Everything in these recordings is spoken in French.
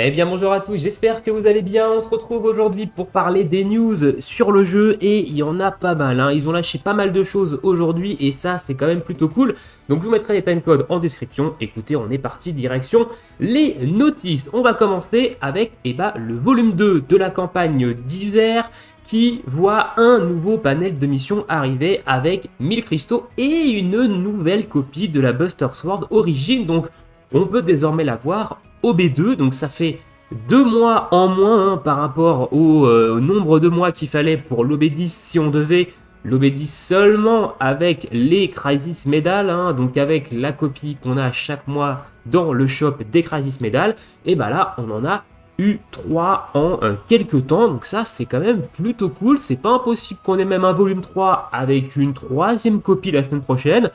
Eh bien bonjour à tous, j'espère que vous allez bien. On se retrouve aujourd'hui pour parler des news sur le jeu et il y en a pas mal. Ils ont lâché pas mal de choses aujourd'hui et ça c'est quand même plutôt cool. Donc je vous mettrai les timecodes en description. Écoutez, on est parti direction les notices. On va commencer avec le volume 2 de la campagne d'hiver qui voit un nouveau panel de missions arriver avec 1000 cristaux et une nouvelle copie de la Buster Sword Origin. Donc on peut désormais la voir au B2, donc ça fait 2 mois en moins par rapport au nombre de mois qu'il fallait pour l'OB10 si on devait l'OB10 seulement avec les Crisis Medal, donc avec la copie qu'on a chaque mois dans le shop des Crisis Medal, et là on en a eu 3 en quelques temps, donc ça c'est quand même plutôt cool. C'est pas impossible qu'on ait même un volume 3 avec une 3e copie la semaine prochaine,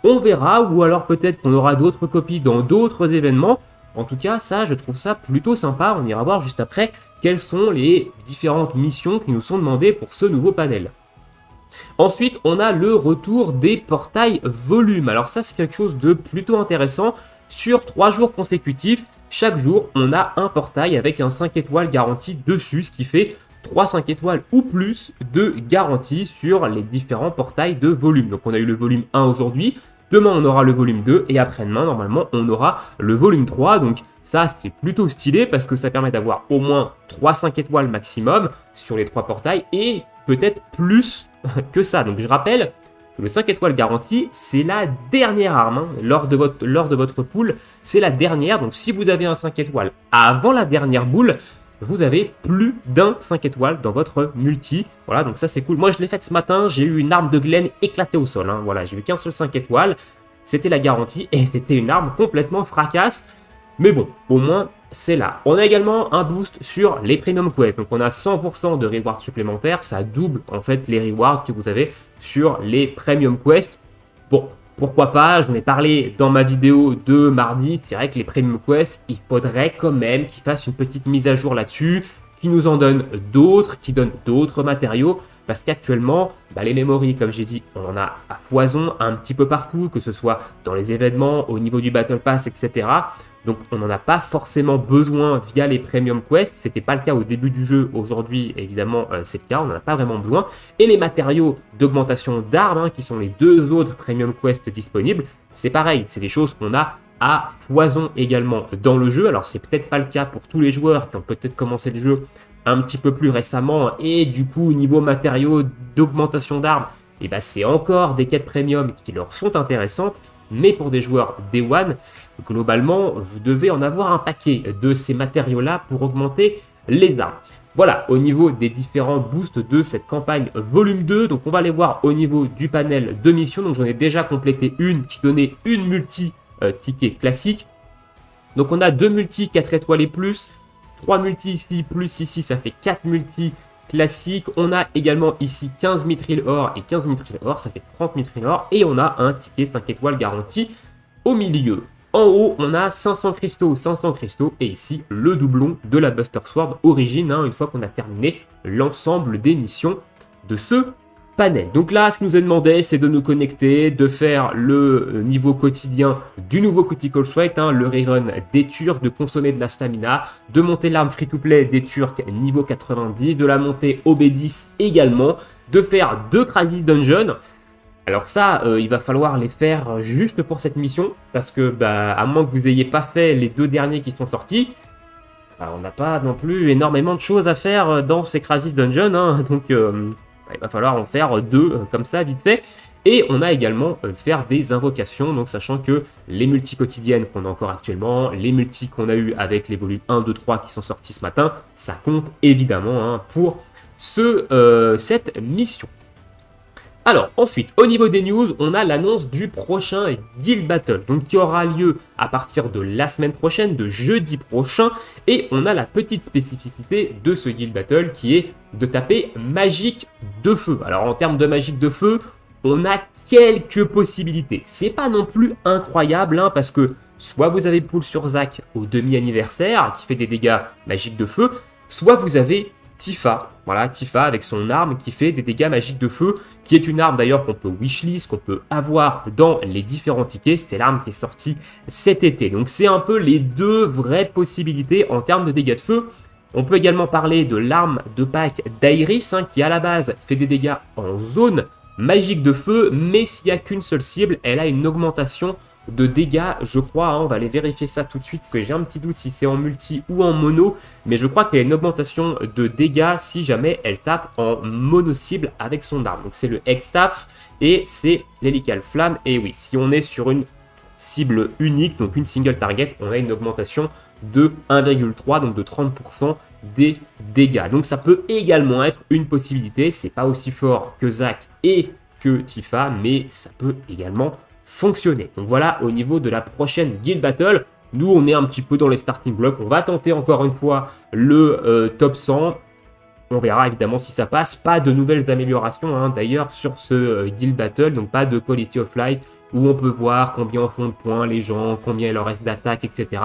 on verra, ou alors peut-être qu'on aura d'autres copies dans d'autres événements. En tout cas, ça, je trouve ça plutôt sympa. On ira voir juste après quelles sont les différentes missions qui nous sont demandées pour ce nouveau panel. Ensuite, on a le retour des portails volumes. Alors ça, c'est quelque chose de plutôt intéressant. Sur 3 jours consécutifs, chaque jour, on a un portail avec un 5 étoiles garanti dessus, ce qui fait 3 5 étoiles ou plus de garantie sur les différents portails de volume. Donc on a eu le volume 1 aujourd'hui. Demain, on aura le volume 2 et après-demain, normalement, on aura le volume 3. Donc ça, c'est plutôt stylé parce que ça permet d'avoir au moins 3 5 étoiles maximum sur les 3 portails et peut-être plus que ça. Donc je rappelle que le 5 étoiles garanti, c'est la dernière arme. Lors de votre pool, c'est la dernière. Donc si vous avez un 5 étoiles avant la dernière boule, vous avez plus d'un 5 étoiles dans votre multi. Voilà, donc ça c'est cool. Moi je l'ai fait ce matin, j'ai eu une arme de Glen éclatée au sol. Voilà, j'ai eu qu'un seul 5 étoiles. C'était la garantie et c'était une arme complètement fracasse. Mais bon, au moins c'est là. On a également un boost sur les Premium Quests. Donc on a 100% de rewards supplémentaires. Ça double en fait les rewards que vous avez sur les Premium Quests. Bon, pourquoi pas, j'en ai parlé dans ma vidéo de mardi, c'est vrai que les Premium Quests, il faudrait quand même qu'ils fassent une petite mise à jour là-dessus, qui nous en donnent d'autres, qui donnent d'autres matériaux, parce qu'actuellement, les memories, comme j'ai dit, on en a à foison un petit peu partout, que ce soit dans les événements, au niveau du Battle Pass, etc. Donc on n'en a pas forcément besoin via les Premium Quests, c'était pas le cas au début du jeu, aujourd'hui évidemment c'est le cas, on n'en a pas vraiment besoin. Et les matériaux d'augmentation d'armes, qui sont les 2 autres Premium Quests disponibles, c'est pareil, c'est des choses qu'on a à foison également dans le jeu. Alors c'est peut-être pas le cas pour tous les joueurs qui ont peut-être commencé le jeu un petit peu plus récemment, et du coup au niveau matériaux d'augmentation d'armes, c'est encore des quêtes premium qui leur sont intéressantes. Mais pour des joueurs Day One, globalement, vous devez en avoir un paquet de ces matériaux-là pour augmenter les armes. Voilà, au niveau des différents boosts de cette campagne volume 2, donc on va aller voir au niveau du panel de mission. Donc j'en ai déjà complété une qui donnait une multi ticket classique. Donc on a 2 multi 4 étoiles et plus, 3 multi ici, plus ici, ça fait 4 multi classique. On a également ici 15 mithril or et 15 mithril or, ça fait 30 mithril or. Et on a un ticket 5 étoiles garanti au milieu. En haut, on a 500 cristaux et ici le doublon de la Buster Sword Origin, une fois qu'on a terminé l'ensemble des missions de ce panel. Donc là, ce qui nous est demandé, c'est de nous connecter, de faire le niveau quotidien du nouveau Critical Strike, le rerun des Turcs, de consommer de la stamina, de monter l'arme free-to-play des Turcs niveau 90, de la monter au B10 également, de faire 2 Crisis Dungeon. Alors ça, il va falloir les faire juste pour cette mission, parce que à moins que vous n'ayez pas fait les 2 derniers qui sont sortis, on n'a pas non plus énormément de choses à faire dans ces Crisis Dungeon, donc il va falloir en faire 2 comme ça vite fait. Et on a également faire des invocations, donc sachant que les multis quotidiennes qu'on a encore actuellement, les multis qu'on a eu avec les volumes 1, 2, 3 qui sont sortis ce matin, ça compte évidemment pour cette mission. Alors ensuite, au niveau des news, on a l'annonce du prochain Guild Battle, donc qui aura lieu à partir de la semaine prochaine, de jeudi prochain, et on a la petite spécificité de ce Guild Battle qui est de taper magique de feu. Alors en termes de magique de feu, on a quelques possibilités. C'est pas non plus incroyable, parce que soit vous avez Pool sur Zac au demi-anniversaire qui fait des dégâts magiques de feu, soit vous avez Tifa. Voilà, Tifa avec son arme qui fait des dégâts magiques de feu, qui est une arme d'ailleurs qu'on peut wishlist, qu'on peut avoir dans les différents tickets. C'est l'arme qui est sortie cet été. Donc c'est un peu les deux vraies possibilités en termes de dégâts de feu. On peut également parler de l'arme de pack d'Iris, hein, qui à la base fait des dégâts en zone magique de feu, mais s'il n'y a qu'une seule cible, elle a une augmentation de dégâts, je crois, hein, on va aller vérifier ça tout de suite, parce que j'ai un petit doute si c'est en multi ou en mono, mais je crois qu'elle a une augmentation de dégâts si jamais elle tape en mono cible avec son arme. Donc c'est le Hexstaff et c'est l'Hélical Flamme, et oui, si on est sur une cible unique, donc une single target, on a une augmentation de 1,3, donc de 30% des dégâts. Donc ça peut également être une possibilité, c'est pas aussi fort que Zac et que Tifa, mais ça peut également fonctionner. Donc voilà, au niveau de la prochaine Guild Battle, nous on est un petit peu dans les starting blocks, on va tenter encore une fois le top 100, on verra évidemment si ça passe, pas de nouvelles améliorations hein, d'ailleurs sur ce Guild Battle, donc pas de Quality of Life, où on peut voir combien en font de points les gens, combien il leur reste d'attaque, etc.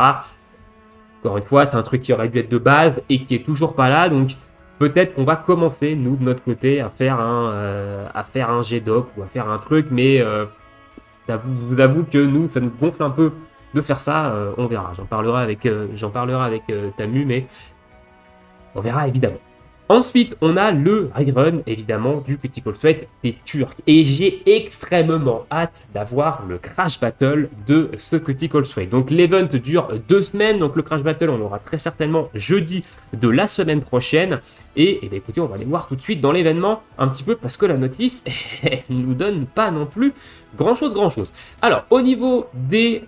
Encore une fois, c'est un truc qui aurait dû être de base et qui est toujours pas là, donc peut-être qu'on va commencer, nous, de notre côté, à faire un G-Doc ou à faire un truc, mais je vous avoue que nous, ça nous gonfle un peu de faire ça, on verra. J'en parlerai avec Tamu, mais on verra évidemment. Ensuite, on a le rerun, évidemment, du Critical Threat des Turcs. Et j'ai extrêmement hâte d'avoir le Crash Battle de ce Critical Threat. Donc, l'event dure 2 semaines. Donc, le Crash Battle, on aura très certainement jeudi de la semaine prochaine. Et bien, écoutez, on va aller voir tout de suite dans l'événement un petit peu parce que la notice, elle nous donne pas non plus grand-chose. Alors, au niveau des...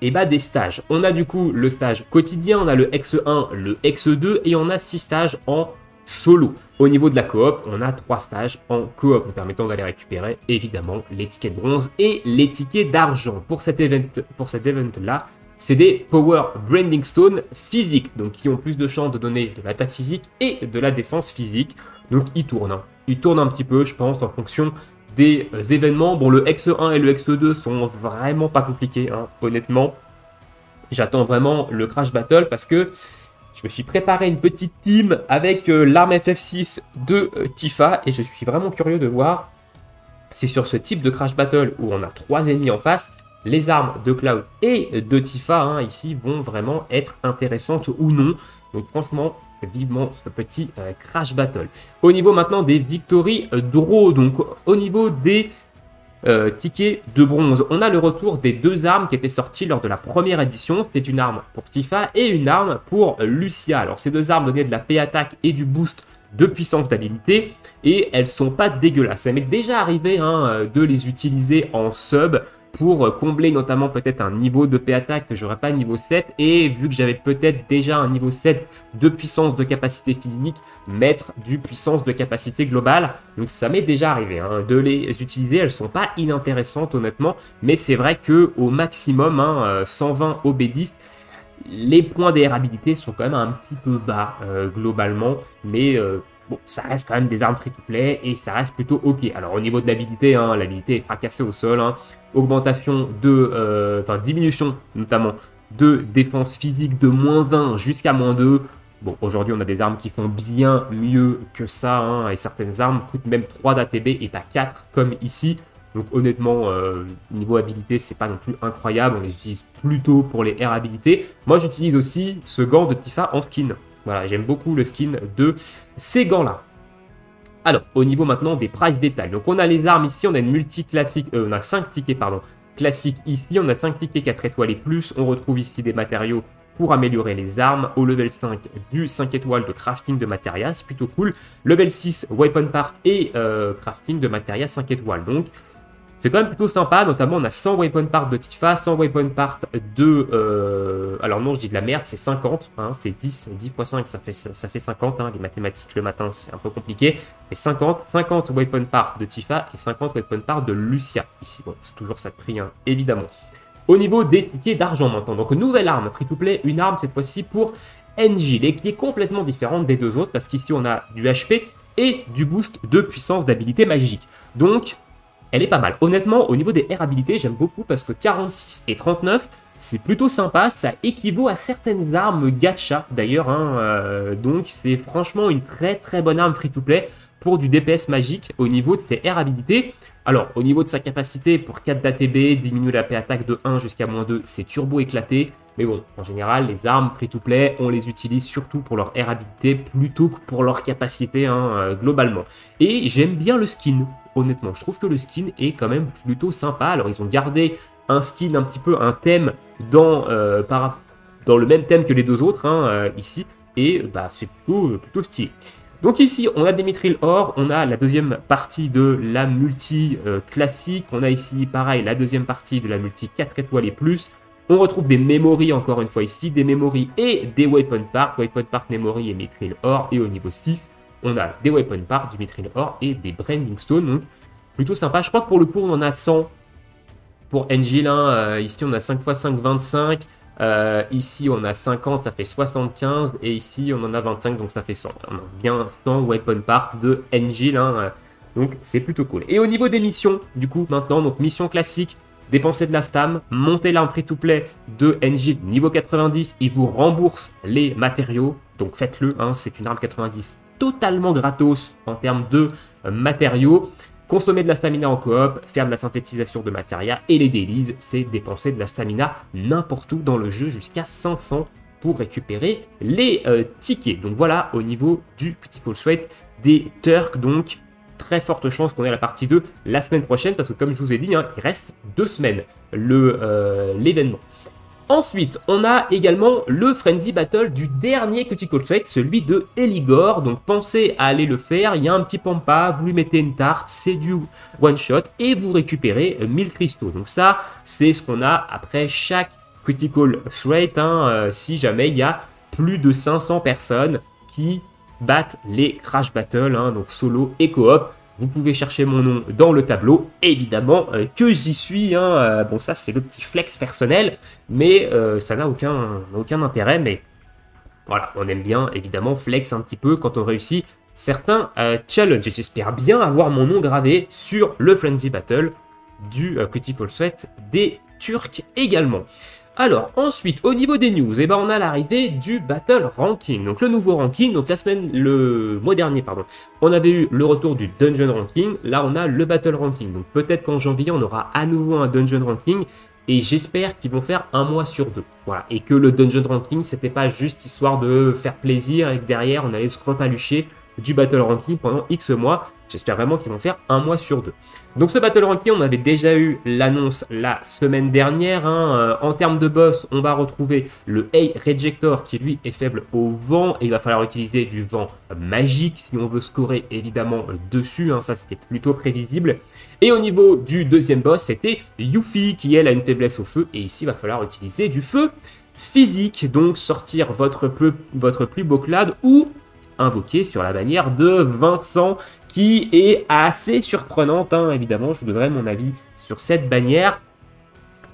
des stages. On a du coup le stage quotidien, on a le X1, le X2 et on a 6 stages en solo. Au niveau de la coop, on a 3 stages en coop, nous permettant d'aller récupérer évidemment les tickets de bronze et les tickets d'argent. Pour cet event-là, c'est des Power Branding Stone physiques, donc qui ont plus de chances de donner de l'attaque physique et de la défense physique. Donc ils tournent. Hein. Ils tournent un petit peu, je pense, en fonction des événements. Bon, le X1 et le X2 sont vraiment pas compliqués, hein, honnêtement. J'attends vraiment le Crash Battle parce que je me suis préparé une petite team avec l'arme FF6 de Tifa et je suis vraiment curieux de voir si sur ce type de Crash Battle où on a 3 ennemis en face, les armes de Cloud et de Tifa hein, ici vont vraiment être intéressantes ou non. Donc franchement, vivement ce petit Crash Battle. Au niveau maintenant des Victory Draw, donc au niveau des tickets de bronze, on a le retour des 2 armes qui étaient sorties lors de la première édition. C'était une arme pour Tifa et une arme pour Lucia. Alors ces 2 armes donnaient de la P-Attack et du boost de puissance d'habilité et elles sont pas dégueulasses. Ça m'est déjà arrivé hein, de les utiliser en sub pour combler notamment peut-être un niveau de P-Attack que j'aurais pas niveau 7 et vu que j'avais peut-être déjà un niveau 7 de puissance de capacité physique, mettre du puissance de capacité globale. Donc ça m'est déjà arrivé hein, de les utiliser, elles sont pas inintéressantes honnêtement, mais c'est vrai que au maximum, hein, 120 au B10, les points d'errabilité sont quand même un petit peu bas globalement, mais bon, ça reste quand même des armes free-to-play et ça reste plutôt ok. Alors au niveau de l'habilité, hein, l'habilité est fracassée au sol, hein, augmentation de, diminution notamment de défense physique de -1 jusqu'à -2. Bon, aujourd'hui on a des armes qui font bien mieux que ça, hein, et certaines armes coûtent même 3 d'ATB et pas 4 comme ici. Donc honnêtement, niveau habilité, c'est pas non plus incroyable, on les utilise plutôt pour les air habilités. Moi j'utilise aussi ce gant de Tifa en skin. Voilà, j'aime beaucoup le skin de ces gants-là. Alors, au niveau maintenant des price détails. Donc, on a les armes ici, on a une multi classique, on a 5 tickets, pardon, classiques ici. On a 5 tickets 4 étoiles et plus. On retrouve ici des matériaux pour améliorer les armes. Au level 5, du 5 étoiles de crafting de matériel, c'est plutôt cool. Level 6, weapon part et crafting de matériel 5 étoiles. Donc, c'est quand même plutôt sympa, notamment on a 100 weapon part de Tifa, 100 weapon part de... alors non, je dis de la merde, c'est 50, hein, c'est 10 x 5, ça fait 50, hein, les mathématiques le matin c'est un peu compliqué, mais 50 weapon part de Tifa et 50 weapon part de Lucia, ici, bon, c'est toujours ça de prix, hein, évidemment. Au niveau des tickets d'argent maintenant, donc nouvelle arme, free-to-play, une arme cette fois-ci pour Enjil, et qui est complètement différente des 2 autres, parce qu'ici on a du HP et du boost de puissance d'habilité magique, donc... elle est pas mal. Honnêtement, au niveau des air habilités, j'aime beaucoup parce que 46 et 39, c'est plutôt sympa, ça équivaut à certaines armes gacha d'ailleurs, hein, donc c'est franchement une très très bonne arme free-to-play pour du DPS magique au niveau de ses R habilités. Alors au niveau de sa capacité, pour 4 d'ATB, diminuer la attaque de 1 jusqu'à -2, c'est turbo éclaté. Mais bon, en général, les armes free-to-play, on les utilise surtout pour leur R habilité plutôt que pour leur capacité, hein, globalement. Et j'aime bien le skin, honnêtement. Je trouve que le skin est quand même plutôt sympa. Alors ils ont gardé un skin, un petit peu un thème dans le même thème que les deux autres, hein, ici. Et bah, c'est plutôt stylé. Donc ici, on a des Mithril Or, on a la deuxième partie de la multi classique. On a ici, pareil, la deuxième partie de la multi 4 étoiles et plus. On retrouve des memories encore une fois ici, des memories et des weapon parts. Weapon part, memory et Mithril Or. Et au niveau 6, on a des weapon parts, du Mithril Or et des Branding Stone. Donc plutôt sympa. Je crois que pour le coup, on en a 100 pour Angel. Hein. Ici, on a 5 x 5, 25. Ici, on a 50, ça fait 75. Et ici, on en a 25, donc ça fait 100. On a bien 100 weapon parts de Angel. Hein. Donc c'est plutôt cool. Et au niveau des missions, du coup, maintenant, donc mission classique. Dépenser de la stam, monter l'arme free-to-play de Engine niveau 90, il vous rembourse les matériaux, donc faites-le, hein, c'est une arme 90 totalement gratos en termes de matériaux. Consommer de la stamina en coop, faire de la synthétisation de matéria et les dailies, c'est dépenser de la stamina n'importe où dans le jeu jusqu'à 500 pour récupérer les tickets. Donc voilà au niveau du Critical Threat des Turks, donc très forte chance qu'on ait la partie 2 la semaine prochaine, parce que comme je vous ai dit, hein, il reste 2 semaines l'événement. Ensuite, on a également le Frenzy Battle du dernier Critical Threat, celui de Eligor. Donc pensez à aller le faire, il y a un petit pampa, vous lui mettez une tarte, c'est du one shot et vous récupérez 1000 cristaux. Donc ça, c'est ce qu'on a après chaque Critical Threat, hein, si jamais il y a plus de 500 personnes qui battent les Crash Battle, hein, donc solo et coop. Vous pouvez chercher mon nom dans le tableau, évidemment que j'y suis. Hein, bon, ça c'est le petit flex personnel, mais ça n'a aucun intérêt. Mais voilà, on aime bien évidemment flex un petit peu quand on réussit certains challenges. Et j'espère bien avoir mon nom gravé sur le Frenzy Battle du Critical Threat des Turcs également. Alors, ensuite, au niveau des news, eh ben, on a l'arrivée du Battle Ranking. Donc, le nouveau ranking, donc le mois dernier, pardon, on avait eu le retour du Dungeon Ranking. Là, on a le Battle Ranking. Donc, peut-être qu'en janvier, on aura à nouveau un Dungeon Ranking. Et j'espère qu'ils vont faire un mois sur 2. Voilà. Et que le Dungeon Ranking, c'était pas juste histoire de faire plaisir et que derrière, on allait se repalucher du Battle Ranking pendant X mois. J'espère vraiment qu'ils vont faire un mois sur 2. Donc ce Battle Ranking, on avait déjà eu l'annonce la semaine dernière. Hein. En termes de boss, on va retrouver le A Rejector qui lui est faible au vent. Et il va falloir utiliser du vent magique si on veut scorer évidemment dessus. Hein. Ça c'était plutôt prévisible. Et au niveau du deuxième boss, c'était Yuffie qui elle a une faiblesse au feu. Et ici il va falloir utiliser du feu physique. Donc sortir votre plus beau clad ou invoqué sur la bannière de Vincent qui est assez surprenante, hein, évidemment, je vous donnerai mon avis sur cette bannière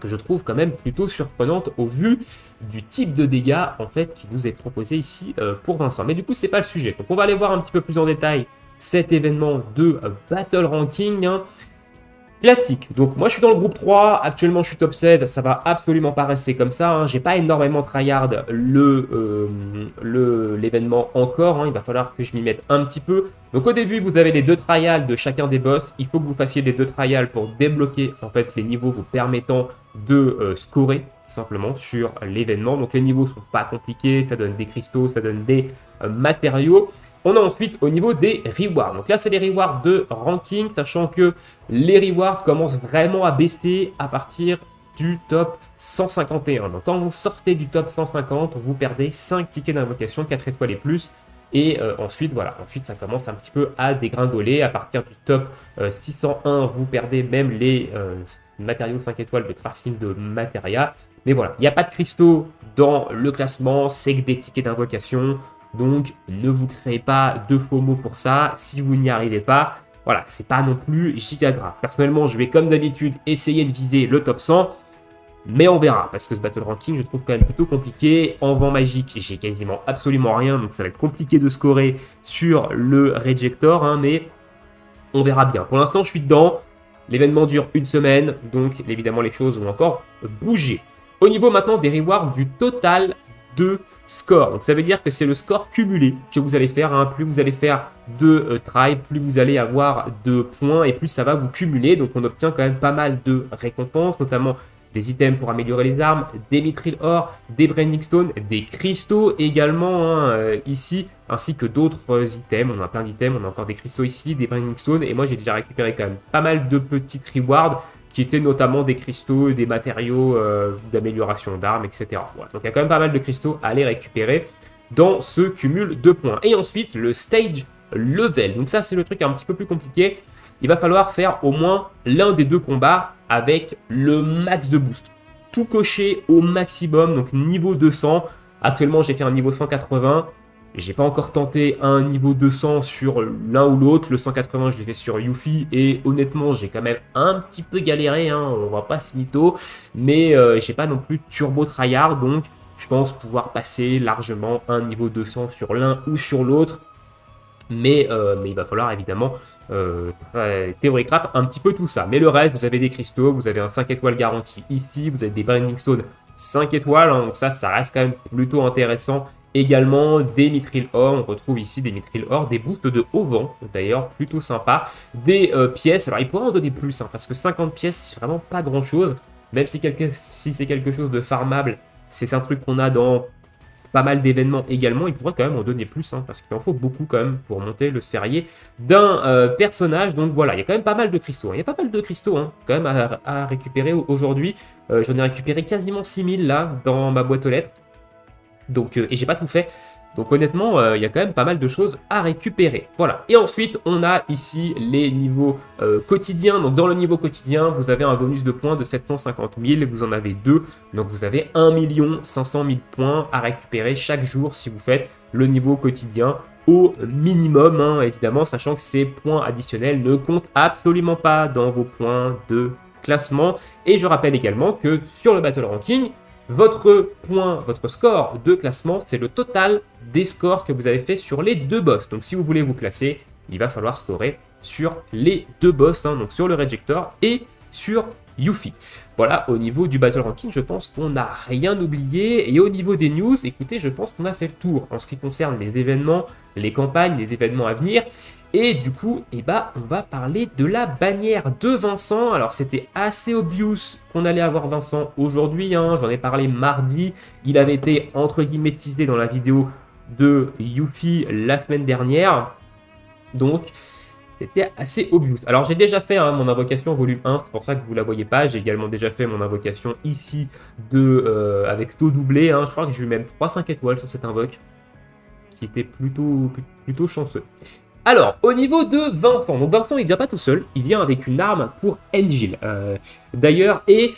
que je trouve quand même plutôt surprenante au vu du type de dégâts en fait qui nous est proposé ici pour Vincent. Mais du coup, c'est pas le sujet. Donc on va aller voir un petit peu plus en détail cet événement de Battle Ranking. Hein. Classique, donc moi je suis dans le groupe 3, actuellement je suis top 16, ça va absolument pas rester comme ça, hein. J'ai pas énormément tryhard l'événement encore, hein. Il va falloir que je m'y mette un petit peu. Donc au début vous avez les 2 trials de chacun des boss, il faut que vous fassiez les 2 trials pour débloquer en fait les niveaux vous permettant de scorer tout simplement sur l'événement. Donc les niveaux sont pas compliqués, ça donne des cristaux, ça donne des matériaux. On a ensuite au niveau des rewards. Donc là, c'est les rewards de ranking, sachant que les rewards commencent vraiment à baisser à partir du top 151. Donc quand vous sortez du top 150, vous perdez 5 tickets d'invocation, 4 étoiles et plus. Et ensuite, voilà, ensuite ça commence un petit peu à dégringoler. À partir du top 601, vous perdez même les matériaux 5 étoiles de crafting de matéria. Mais voilà, il n'y a pas de cristaux dans le classement, c'est que des tickets d'invocation. Donc, ne vous créez pas de faux mots pour ça. Si vous n'y arrivez pas, voilà, c'est pas non plus giga grave. Personnellement, je vais comme d'habitude essayer de viser le top 100. Mais on verra, parce que ce Battle Ranking, je trouve quand même plutôt compliqué. En vent magique, j'ai quasiment absolument rien. Donc, ça va être compliqué de scorer sur le Rejector. Hein, mais on verra bien. Pour l'instant, je suis dedans. L'événement dure une semaine. Donc, évidemment, les choses vont encore bouger. Au niveau maintenant des rewards du total de score. Donc ça veut dire que c'est le score cumulé que vous allez faire. Hein. Plus vous allez faire de try, plus vous allez avoir de points et plus ça va vous cumuler. Donc on obtient quand même pas mal de récompenses, notamment des items pour améliorer les armes, des mithril ore, des branding stones, des cristaux également hein, ici, ainsi que d'autres items. On a plein d'items, on a encore des cristaux ici, des branding stones. Et moi j'ai déjà récupéré quand même pas mal de petites rewards qui étaient notamment des cristaux, des matériaux d'amélioration d'armes, etc. Voilà. Donc il y a quand même pas mal de cristaux à aller récupérer dans ce cumul de points. Et ensuite, le stage level. Donc ça, c'est le truc un petit peu plus compliqué. Il va falloir faire au moins l'un des deux combats avec le max de boost. Tout cocher au maximum, donc niveau 200. Actuellement, j'ai fait un niveau 180. J'ai pas encore tenté un niveau 200 sur l'un ou l'autre. Le 180, je l'ai fait sur Yuffie. Et honnêtement, j'ai quand même un petit peu galéré. Hein, on va pas se mytho. Mais j'ai pas non plus turbo tryhard. Donc, je pense pouvoir passer largement un niveau 200 sur l'un ou sur l'autre. Mais il va falloir évidemment théorie-craft un petit peu tout ça. Mais le reste, vous avez des cristaux. Vous avez un 5 étoiles garanti ici. Vous avez des Branding Stones 5 étoiles. Hein, donc ça reste quand même plutôt intéressant. Également des mithril ore, on retrouve ici des mithril ore, des boosts de haut vent, d'ailleurs plutôt sympa, des pièces, alors il pourrait en donner plus, hein, parce que 50 pièces c'est vraiment pas grand chose, même si c'est quelque chose de farmable, c'est un truc qu'on a dans pas mal d'événements également, il pourrait quand même en donner plus, hein, parce qu'il en faut beaucoup quand même pour monter le sphérié d'un personnage, donc voilà, il y a quand même pas mal de cristaux, hein. Il y a pas mal de cristaux hein, quand même à récupérer aujourd'hui, j'en ai récupéré quasiment 6000 là dans ma boîte aux lettres. Donc, et j'ai pas tout fait. Donc honnêtement, il y a quand même pas mal de choses à récupérer. Voilà. Et ensuite, on a ici les niveaux quotidiens. Donc dans le niveau quotidien, vous avez un bonus de points de 750 000. Vous en avez deux. Donc vous avez 1 500 000 points à récupérer chaque jour si vous faites le niveau quotidien au minimum. Hein, évidemment, sachant que ces points additionnels ne comptent absolument pas dans vos points de classement. Et je rappelle également que sur le Battle Ranking, votre score de classement, c'est le total des scores que vous avez fait sur les deux boss. Donc si vous voulez vous classer, il va falloir scorer sur les deux boss, hein, donc sur le Rejector et sur Yuffie. Voilà, au niveau du Battle Ranking, je pense qu'on n'a rien oublié. Et au niveau des news, écoutez, je pense qu'on a fait le tour en ce qui concerne les événements, les campagnes, les événements à venir. Et du coup, on va parler de la bannière de Vincent. Alors, c'était assez obvious qu'on allait avoir Vincent aujourd'hui. Hein. J'en ai parlé mardi. Il avait été, entre guillemets, teasé dans la vidéo de Yuffie la semaine dernière. Donc, c'était assez obvious. Alors, j'ai déjà fait mon invocation volume 1. C'est pour ça que vous ne la voyez pas. J'ai également déjà fait mon invocation ici avec taux doublé. Hein. Je crois que j'ai eu même 3-5 étoiles sur cette invoque, qui était plutôt chanceux. Alors, au niveau de Vincent, donc Vincent il vient pas tout seul, il vient avec une arme pour Engil. D'ailleurs, je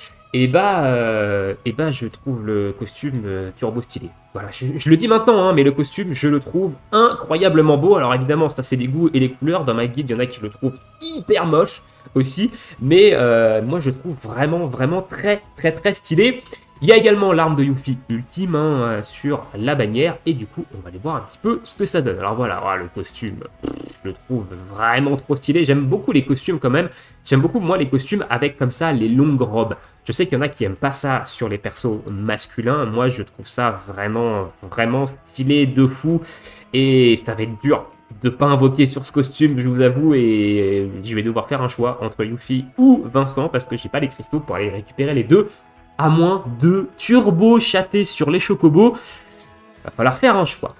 trouve le costume turbo stylé. Voilà, je le dis maintenant, hein, mais le costume, je le trouve incroyablement beau. Alors évidemment, ça c'est les goûts et les couleurs. Dans ma guide, il y en a qui le trouvent hyper moche aussi. Mais moi, je le trouve vraiment très stylé. Il y a également l'arme de Yuffie ultime hein, sur la bannière. Et du coup, on va aller voir un petit peu ce que ça donne. Alors voilà, le costume, je le trouve vraiment trop stylé. J'aime beaucoup les costumes quand même. J'aime beaucoup, moi, les costumes avec comme ça les longues robes. Je sais qu'il y en a qui n'aiment pas ça sur les persos masculins. Moi, je trouve ça vraiment stylé de fou. Et ça va être dur de pas invoquer sur ce costume, je vous avoue. Et je vais devoir faire un choix entre Yuffie ou Vincent parce que j'ai pas les cristaux pour aller récupérer les deux. À moins de turbo chatter sur les chocobos, va falloir faire un choix.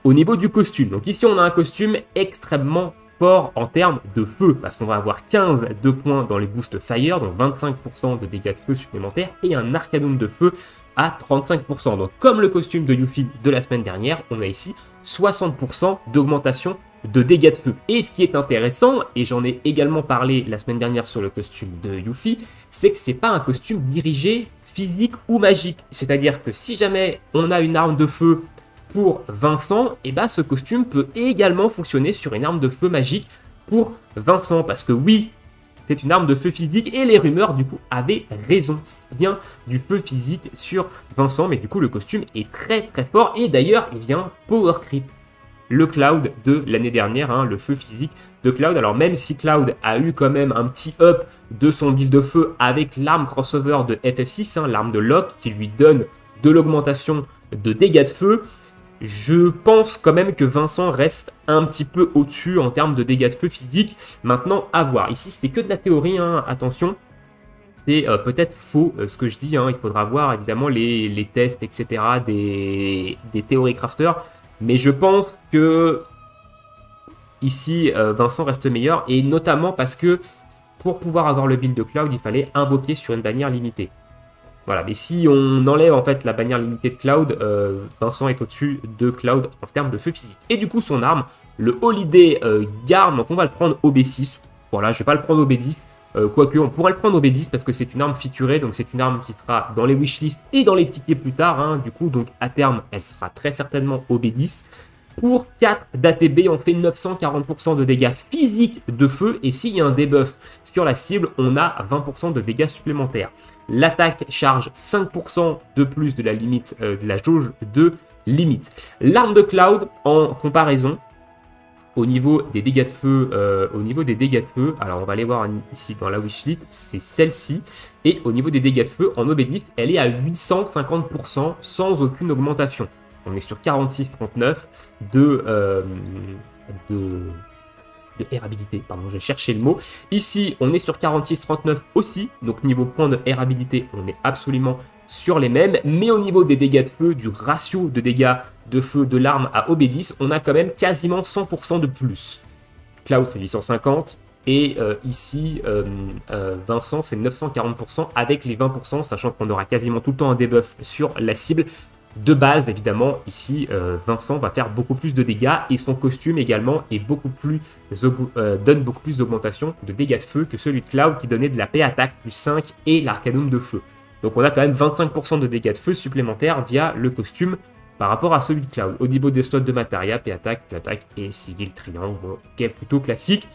Au niveau du costume, donc ici on a un costume extrêmement fort en termes de feu, parce qu'on va avoir 15 de points dans les boosts fire, donc 25% de dégâts de feu supplémentaires, et un arcanum de feu à 35%. Donc comme le costume de Yuffie de la semaine dernière, on a ici 60% d'augmentation de dégâts de feu. Et ce qui est intéressant, et j'en ai également parlé la semaine dernière sur le costume de Yuffie, c'est que c'est pas un costume dirigé physique ou magique. C'est-à-dire que si jamais on a une arme de feu pour Vincent, et ce costume peut également fonctionner sur une arme de feu magique pour Vincent. Parce que oui, c'est une arme de feu physique et les rumeurs du coup avaient raison. C'est bien du feu physique sur Vincent, mais du coup le costume est très fort et d'ailleurs il vient power creep le Cloud de l'année dernière, hein, le feu physique de Cloud. Alors même si Cloud a eu quand même un petit up de son build de feu avec l'arme crossover de FF6, hein, l'arme de Locke, qui lui donne de l'augmentation de dégâts de feu, je pense quand même que Vincent reste un petit peu au-dessus en termes de dégâts de feu physique. Maintenant, à voir. Ici, c'est que de la théorie, hein, attention. C'est peut-être faux ce que je dis, hein. Il faudra voir évidemment les tests, etc. des théories crafters. Mais je pense que ici, Vincent reste meilleur. Et notamment parce que pour pouvoir avoir le build de Cloud, il fallait invoquer sur une bannière limitée. Voilà, mais si on enlève en fait la bannière limitée de Cloud, Vincent est au-dessus de Cloud en termes de feu physique. Et du coup, son arme, le Holiday Guard, donc on va le prendre au B6. Voilà, je ne vais pas le prendre au B10. Quoique, on pourrait le prendre au B10 parce que c'est une arme featurée, donc c'est une arme qui sera dans les wishlists et dans les tickets plus tard. Hein, du coup, donc à terme, elle sera très certainement au B10. Pour 4 d'ATB, on fait 940% de dégâts physiques de feu. Et s'il y a un debuff sur la cible, on a 20% de dégâts supplémentaires. L'attaque charge 5% de plus de la limite de la jauge de limite. L'arme de Cloud, en comparaison, au niveau des dégâts de feu, alors on va aller voir ici dans la wishlist, c'est celle-ci. Et au niveau des dégâts de feu, en OB10, elle est à 850% sans aucune augmentation. On est sur 46,39 de airabilité, pardon, j'ai cherché le mot. Ici, on est sur 46,39 aussi, donc niveau point de airabilité, on est absolument sur les mêmes. Mais au niveau des dégâts de feu, du ratio de dégâts de feu de l'arme à OB10, on a quand même quasiment 100% de plus. Cloud, c'est 850. Et ici, Vincent, c'est 940% avec les 20%, sachant qu'on aura quasiment tout le temps un debuff sur la cible. De base, évidemment, ici, Vincent va faire beaucoup plus de dégâts et son costume également est donne beaucoup plus d'augmentation de dégâts de feu que celui de Cloud qui donnait de la paix attaque plus 5 et l'arcanum de feu. Donc on a quand même 25% de dégâts de feu supplémentaires via le costume par rapport à celui de Cloud. Au niveau des slots de Materia, paix attaque et sigil triangle, bon, ok, plutôt classique.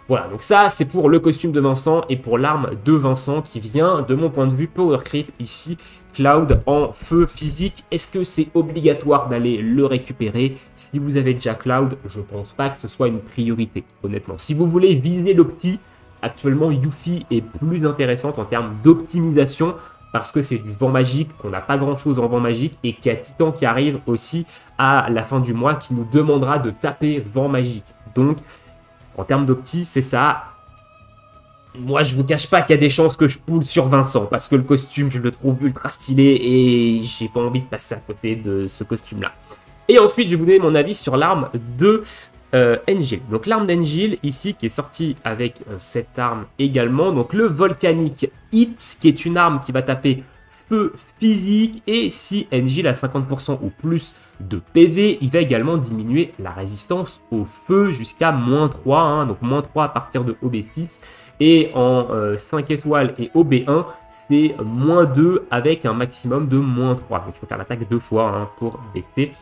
Voilà, donc ça c'est pour le costume de Vincent et pour l'arme de Vincent qui vient de mon point de vue power creep ici. Cloud en feu physique, est-ce que c'est obligatoire d'aller le récupérer? Si vous avez déjà Cloud, je pense pas que ce soit une priorité, honnêtement. Si vous voulez viser l'opti, actuellement Yuffie est plus intéressante en termes d'optimisation parce que c'est du vent magique, qu'on n'a pas grand chose en vent magique et qu'il y a Titan qui arrive aussi à la fin du mois qui nous demandera de taper vent magique. Donc, en termes d'opti, c'est ça. Moi, je vous cache pas qu'il y a des chances que je pull sur Vincent, parce que le costume, je le trouve ultra stylé, et j'ai pas envie de passer à côté de ce costume-là. Et ensuite, je vais vous donner mon avis sur l'arme de Engil. Donc l'arme d'Engil, ici, qui est sortie avec cette arme également, donc le Volcanic Hit, qui est une arme qui va taper feu physique, et si Engil a 50% ou plus de PV, il va également diminuer la résistance au feu jusqu'à -3, hein, donc -3 à partir de OB6, et en 5 étoiles et OB1, c'est -2 avec un maximum de -3, donc il faut faire l'attaque 2 fois hein, pour baisser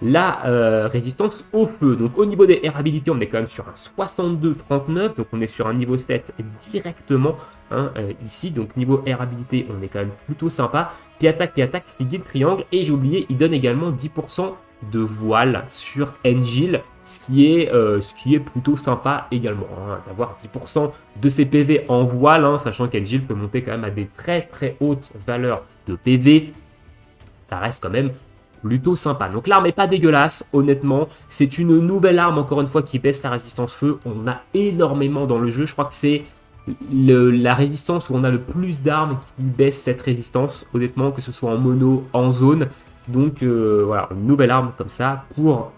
la résistance au feu. Donc au niveau des airabilités, on est quand même sur un 62-39, donc on est sur un niveau 7 directement hein, ici, donc niveau airabilité, on est quand même plutôt sympa. Puis attaque, sigil, triangle, et j'ai oublié, il donne également 10% de voile sur Engil, ce qui est plutôt sympa également, hein, d'avoir 10% de ses PV en voile, hein, sachant qu'Engil peut monter quand même à des très très hautes valeurs de PV, ça reste quand même plutôt sympa. Donc l'arme n'est pas dégueulasse, honnêtement. C'est une nouvelle arme, encore une fois, qui baisse la résistance feu. On a énormément dans le jeu. Je crois que c'est la résistance où on a le plus d'armes qui baissent cette résistance, honnêtement, que ce soit en mono, en zone. Donc voilà, une nouvelle arme comme ça pour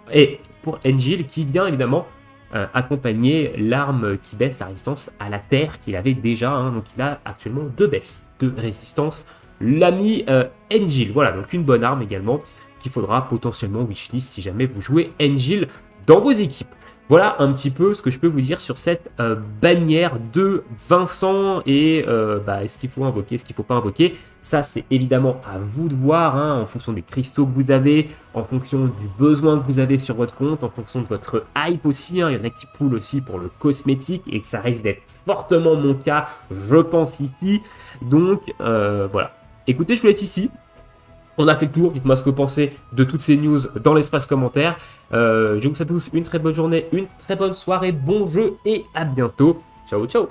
Engil, qui vient évidemment accompagner l'arme qui baisse la résistance à la terre qu'il avait déjà. Hein. Donc il a actuellement 2 baisses de résistance. L'ami Engil, voilà, donc une bonne arme également qu'il faudra potentiellement wishlist si jamais vous jouez Engil dans vos équipes. Voilà un petit peu ce que je peux vous dire sur cette bannière de Vincent et est-ce qu'il faut invoquer, est-ce qu'il ne faut pas invoquer. Ça, c'est évidemment à vous de voir hein, en fonction des cristaux que vous avez, en fonction du besoin que vous avez sur votre compte, en fonction de votre hype aussi. Hein. Il y en a qui pool aussi pour le cosmétique et ça risque d'être fortement mon cas, je pense, ici. Donc, voilà. Écoutez, je vous laisse ici. On a fait le tour, dites-moi ce que vous pensez de toutes ces news dans l'espace commentaire. Je vous souhaite à tous une très bonne journée, une très bonne soirée, bon jeu et à bientôt. Ciao, ciao.